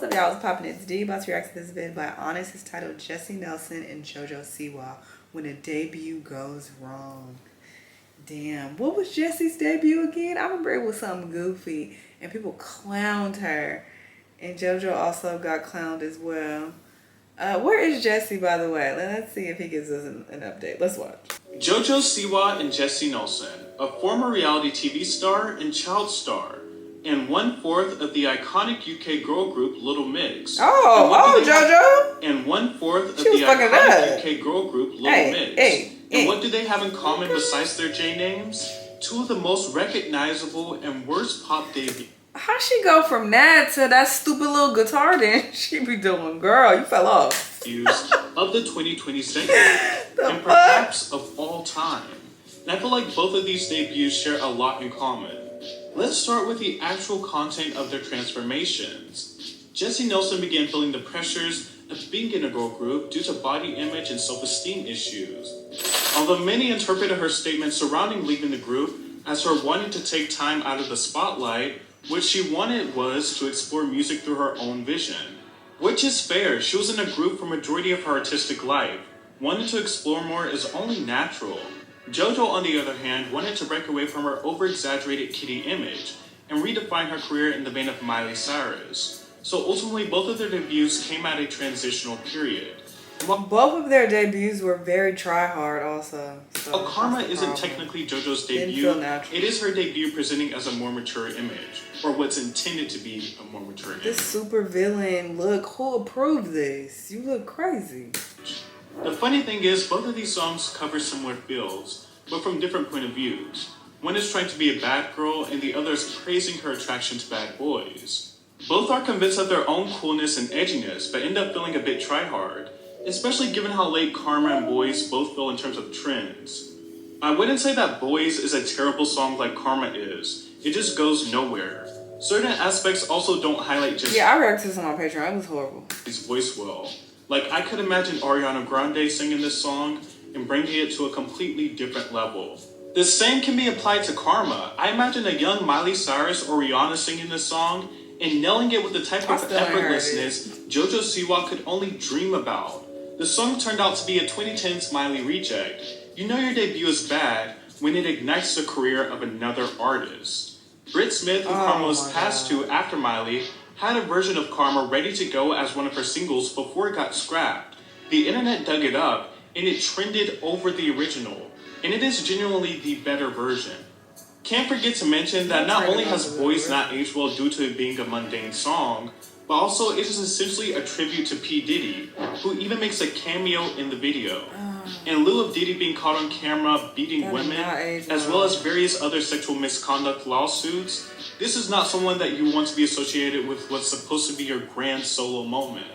what's up, y'all? What's poppin'? It's D about to react to this vid by Honest. It's titled Jesy Nelson and Jojo Siwa When a Debut Goes Wrong. Damn, what was Jessy's debut again? I remember it was something goofy and people clowned her. And Jojo also got clowned as well. Where is Jesy, by the way? Let's see if he gives us an update. Let's watch. Jojo Siwa and Jesy Nelson, a former reality TV star and child star, and 1/4 of the iconic UK girl group Little Mix. Jojo! And 1/4 of the iconic UK girl group Little Mix. And what do they have in common besides their J names? Two of the most recognizable and worst pop debuts. How she go from that to that stupid little guitar dance she be doing? Girl, you fell off. Of the 2020 century. And perhaps of all time. And I feel like both of these debuts share a lot in common. Let's start with the actual content of their transformations. Jesy Nelson began feeling the pressures of being in a girl group due to body image and self-esteem issues. Although many interpreted her statement surrounding leaving the group as her wanting to take time out of the spotlight, what she wanted was to explore music through her own vision. Which is fair, she was in a group for majority of her artistic life. Wanting to explore more is only natural. Jojo, on the other hand, wanted to break away from her over-exaggerated kitty image and redefine her career in the vein of Miley Cyrus. So ultimately, both of their debuts came at a transitional period. Both of their debuts were very try-hard also. So while Karma isn't technically Jojo's debut, it is her debut presenting as a more mature image, or what's intended to be a more mature image. This super villain look, who approved this? You look crazy. The funny thing is, both of these songs cover similar feels, but from different point of views. One is trying to be a bad girl, and the other is praising her attraction to bad boys. Both are convinced of their own coolness and edginess, but end up feeling a bit try-hard, especially given how late Karma and Boys both feel in terms of trends. I wouldn't say that Boys is a terrible song like Karma is, it just goes nowhere. Certain aspects also don't highlight just I reacted to this on my Patreon, it was horrible. His voice well. Like, I could imagine Ariana Grande singing this song and bringing it to a completely different level. The same can be applied to Karma. I imagine a young Miley Cyrus or Rihanna singing this song and nailing it with the type of effortlessness Jojo Siwa could only dream about. The song turned out to be a 2010s Miley reject. You know your debut is bad when it ignites the career of another artist. Britt Smith, who Karma was passed to after Miley, had a version of Karma ready to go as one of her singles before it got scrapped. The internet dug it up, and it trended over the original, and it is genuinely the better version. Can't forget to mention that not only has Boys not aged well due to it being a mundane song, but also it is essentially a tribute to P. Diddy, who even makes a cameo in the video. In lieu of Diddy being caught on camera beating women, as well as various other sexual misconduct lawsuits, this is not someone that you want to be associated with what's supposed to be your grand solo moment.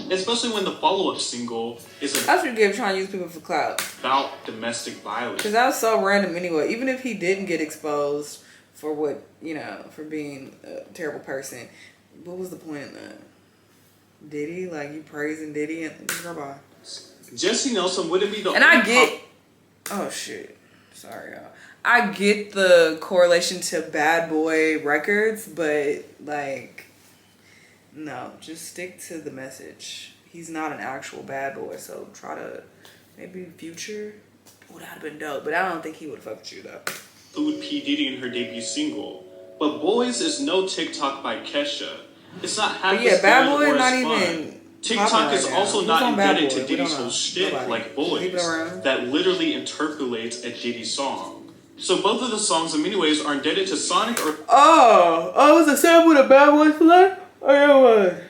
Especially when the follow-up single is that's what you get trying to use people for clout. About domestic violence. Because that was so random anyway. Even if he didn't get exposed for what, for being a terrible person, what was the point in that? Diddy? Like, you praising Diddy and girl, bye. Jesy Nelson wouldn't be the and I get... Oh, shit. Sorry, y'all. I get the correlation to Bad Boy Records, but, like, no. Just stick to the message. He's not an actual bad boy, so try to... Maybe Future would have been dope, but I don't think he would fuck with you, though. Include P. Diddy in her debut single. But Boys is no TikTok by Kesha. It's not half as Bad good Boy or not as fun. even... TikTok is also not indebted to Diddy's whole shtick like Boys, that literally interpolates a Diddy song. So both of the songs in many ways are indebted to Sonic or... Oh, it was a sample of Bad Boy Flirt? Oh, yeah, what?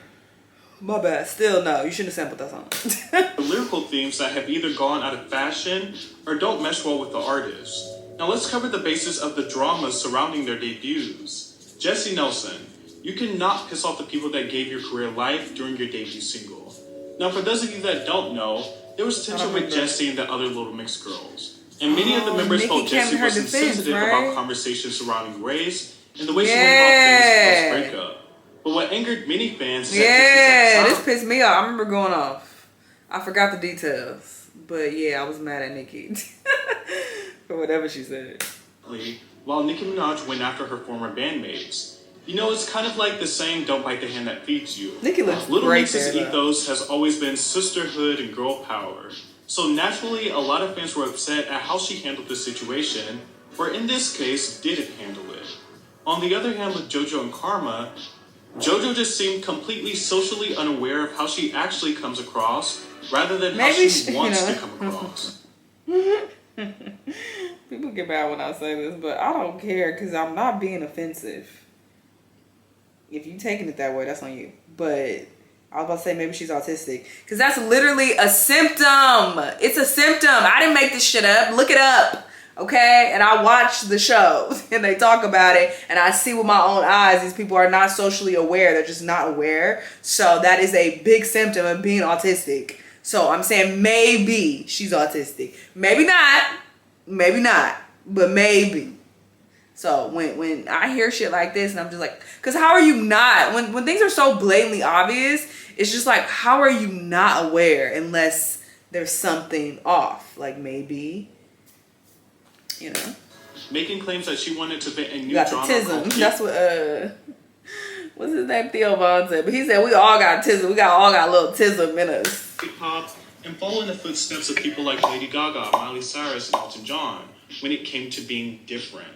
My bad. Still, no. You shouldn't have sampled that song. lyrical themes that have either gone out of fashion or don't mesh well with the artist. Now let's cover the basis of the drama surrounding their debuts. Jesy Nelson. You cannot piss off the people that gave your career life during your debut single. Now, for those of you that don't know, there was tension with Jesy and the other Little Mix girls. And many of the members felt Jesy was insensitive about conversations surrounding race and the way she went about things post-breakup. But what angered many fans is that this pissed me off. I remember going off. I forgot the details. But yeah, I was mad at Nicki for whatever she said. While Nicki Minaj went after her former bandmates. You know, it's kind of like the saying, don't bite the hand that feeds you. Nikki looks Little great Mix's there, though. ethos has always been sisterhood and girl power. So naturally, a lot of fans were upset at how she handled the situation, or in this case, didn't handle it. On the other hand, with Jojo and Karma, Jojo just seemed completely socially unaware of how she actually comes across, rather than how she wants to come across. People get mad when I say this, but I don't care because I'm not being offensive. If you taking it that way, that's on you. But I was about to say maybe she's autistic because that's literally a symptom. It's a symptom. I didn't make this shit up. Look it up. Okay? And I watch the show and they talk about it and I see with my own eyes these people are not socially aware. They're just not aware. So that is a big symptom of being autistic. So I'm saying maybe she's autistic. Maybe not, but maybe. So when I hear shit like this and I'm just like, because how are you not? When things are so blatantly obvious, it's just like, how are you not aware unless there's something off? Like maybe, you know. Making claims that she wanted to invent a new got genre. autism. That's what, what's his name? Theo Von said. But he said we all got autism. We all got a little autism in us. Pop and follow in the footsteps of people like Lady Gaga, Miley Cyrus, and Elton John when it came to being different.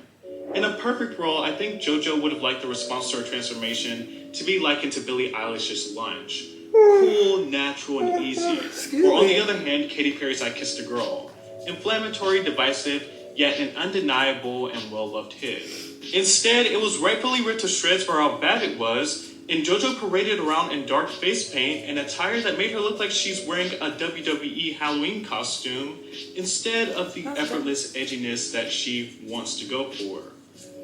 In a perfect world, I think JoJo would have liked the response to her transformation to be likened to Billie Eilish's Lunch. Cool, natural, and easy. Or on the other hand, Katy Perry's I Kissed a Girl. Inflammatory, divisive, yet an undeniable and well-loved hit. Instead, it was rightfully ripped to shreds for how bad it was, and JoJo paraded around in dark face paint and attire that made her look like she's wearing a WWE Halloween costume instead of the effortless edginess that she wants to go for.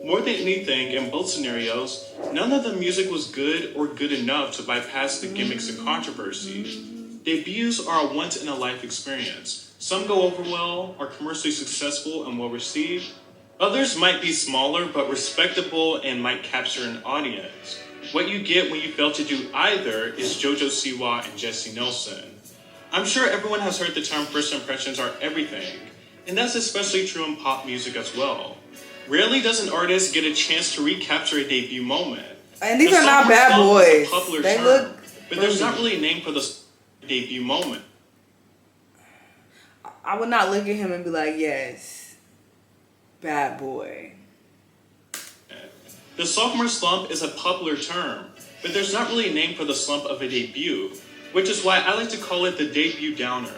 More than anything, in both scenarios, none of the music was good or good enough to bypass the gimmicks and controversies. Debuts are a once-in-a-life experience. Some go over well, are commercially successful and well-received. Others might be smaller but respectable and might capture an audience. What you get when you fail to do either is Jojo Siwa and Jesy Nelson. I'm sure everyone has heard the term first impressions are everything, and that's especially true in pop music as well. Rarely does an artist get a chance to recapture a debut moment. And these are not bad boys. They look, but there's not really a name for the debut moment. I would not look at him and be like, yes, bad boy. The sophomore slump is a popular term, but there's not really a name for the slump of a debut, which is why I like to call it the debut downer.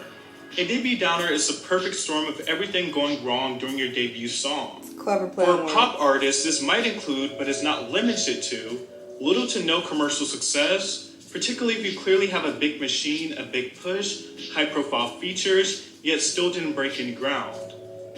A debut downer is the perfect storm of everything going wrong during your debut song. Clever play. For pop artists, this might include, but is not limited to, little to no commercial success, particularly if you clearly have a big machine, a big push, high-profile features, yet still didn't break any ground.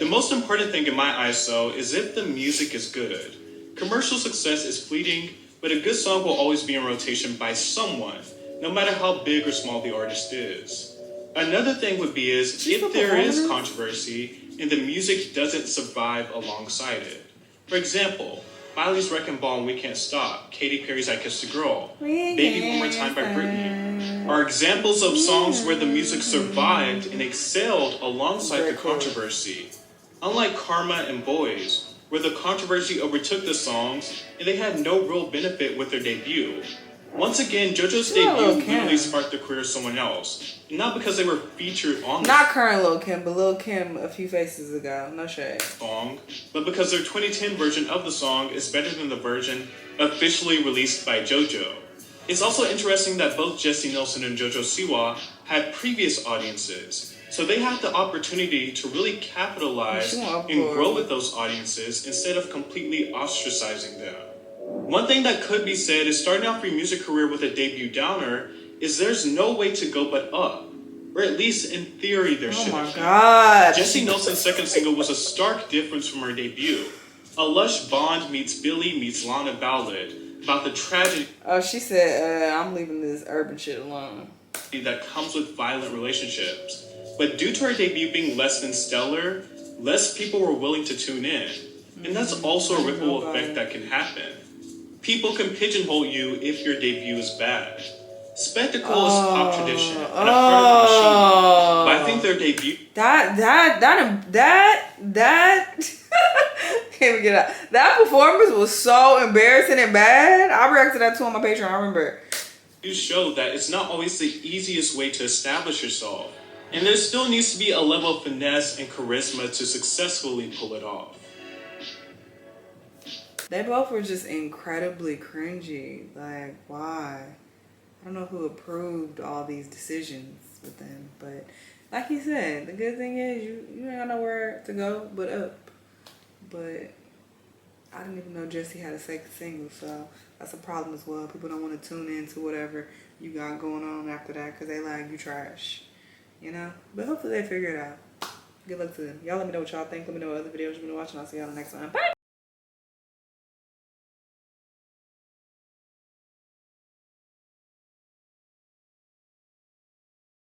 The most important thing in my eyes, though, is if the music is good. Commercial success is fleeting, but a good song will always be in rotation by someone, no matter how big or small the artist is. Another thing would be is if there is controversy and the music doesn't survive alongside it. For example, Miley's Wrecking Ball and We Can't Stop, Katy Perry's I Kissed a Girl, Baby One More Time by Britney, are examples of songs where the music survived and excelled alongside the controversy. Unlike Karma and Boys, where the controversy overtook the songs and they had no real benefit with their debut. Once again, JoJo's debut literally sparked the career of someone else, and not because they were featured on not current Lil' Kim, but Lil' Kim a few faces ago. No shade. Song, but because their 2010 version of the song is better than the version officially released by JoJo. It's also interesting that both Jesy Nelson and Jojo Siwa had previous audiences, so they had the opportunity to really capitalize and grow with those audiences instead of completely ostracizing them. One thing that could be said is starting off your music career with a debut downer is there's no way to go but up. Or at least in theory there should be. Oh my God. Jesy Nelson's second single was a stark difference from her debut. A lush Bond meets Billy meets Lana ballad about the tragedy she said, I'm leaving this urban shit alone. That comes with violent relationships. But due to her debut being less than stellar, less people were willing to tune in. And that's also a ripple effect that can happen. People can pigeonhole you if your debut is bad. Spectacle is pop tradition and a part of the machine. But I think their debut... can't even get it out. That performance was so embarrassing and bad. I reacted to that too on my Patreon. I remember. You show that it's not always the easiest way to establish yourself, and there still needs to be a level of finesse and charisma to successfully pull it off. They both were just incredibly cringy. Like, why? I don't know who approved all these decisions with them, but like he said, the good thing is you ain't got nowhere to go but up. But I didn't even know Jesy had a second single, so that's a problem as well. People don't want to tune in to whatever you got going on after that because they like you trash, you know? But hopefully they figure it out. Good luck to them. Y'all let me know what y'all think. Let me know what other videos you've been watching. I'll see y'all in the next one. Bye!